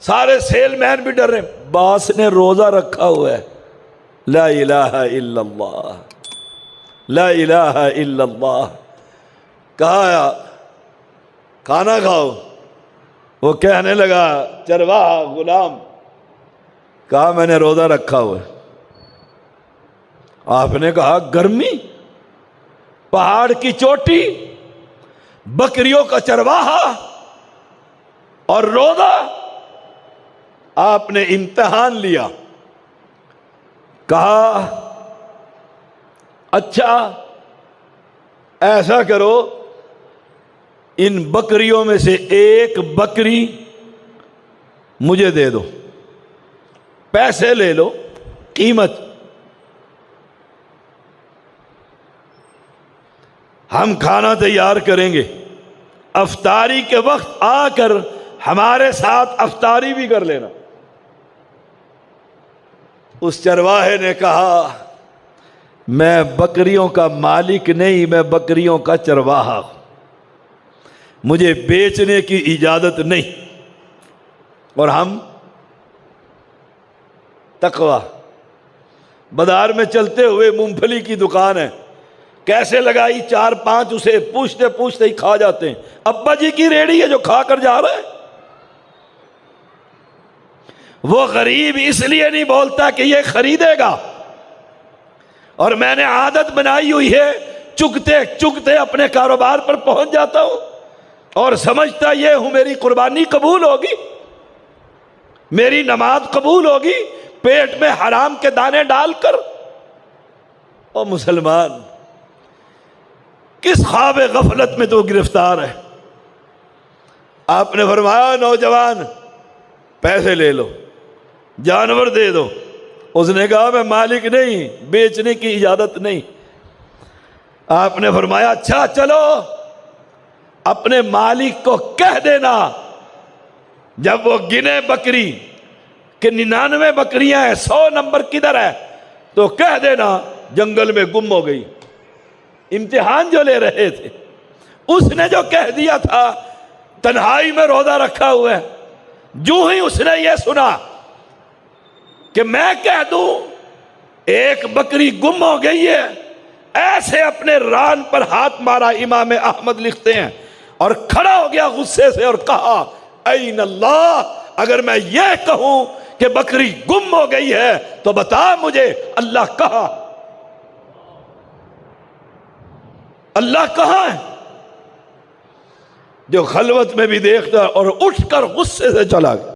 سارے سیل مین بھی ڈر رہے ہیں، باس نے روزہ رکھا ہوا ہے، لا الہ الا اللہ، لا الہ الا اللہ۔ کہا کھانا کھاؤ، وہ کہنے لگا چرواہا غلام، کہا میں نے روزہ رکھا ہوا ہے۔ آپ نے کہا گرمی، پہاڑ کی چوٹی، بکریوں کا چرواہا اور روزہ، آپ نے امتحان لیا۔ کہا اچھا ایسا کرو، ان بکریوں میں سے ایک بکری مجھے دے دو، پیسے لے لو، قیمت، ہم کھانا تیار کریں گے، افطاری کے وقت آ کر ہمارے ساتھ افطاری بھی کر لینا۔ اس چرواہے نے کہا میں بکریوں کا مالک نہیں، میں بکریوں کا چرواہا ہوں، مجھے بیچنے کی اجازت نہیں۔ اور ہم تقوی، بازار میں چلتے ہوئے مونگ پھلی کی دکان ہے، کیسے لگائی، 4-5 اسے پوچھتے پوچھتے ہی کھا جاتے ہیں۔ ابا جی کی ریڑھی ہے جو کھا کر جا رہا ہے۔ وہ غریب اس لیے نہیں بولتا کہ یہ خریدے گا، اور میں نے عادت بنائی ہوئی ہے چگتے چگتے اپنے کاروبار پر پہنچ جاتا ہوں اور سمجھتا یہ ہوں میری قربانی قبول ہوگی، میری نماز قبول ہوگی پیٹ میں حرام کے دانے ڈال کر۔ او مسلمان، کس خواب غفلت میں تو گرفتار ہے؟ آپ نے فرمایا نوجوان پیسے لے لو، جانور دے دو۔ اس نے کہا میں مالک نہیں، بیچنے کی اجازت نہیں۔ آپ نے فرمایا اچھا چلو، اپنے مالک کو کہہ دینا جب وہ گنے بکری کہ 99 بکریاں ہیں، 100 نمبر کدھر ہے، تو کہہ دینا جنگل میں گم ہو گئی۔ امتحان جو لے رہے تھے، اس نے جو کہہ دیا تھا تنہائی میں روزہ رکھا ہوا ہے، جو ہی اس نے یہ سنا کہ میں کہہ دوں ایک بکری گم ہو گئی ہے، ایسے اپنے ران پر ہاتھ مارا، امام احمد لکھتے ہیں، اور کھڑا ہو گیا غصے سے اور کہا این اللہ، اگر میں یہ کہوں کہ بکری گم ہو گئی ہے تو بتا مجھے اللہ کہاں، اللہ کہاں ہے؟ جو خلوت میں بھی دیکھتا اور اٹھ کر غصے سے چلا گیا۔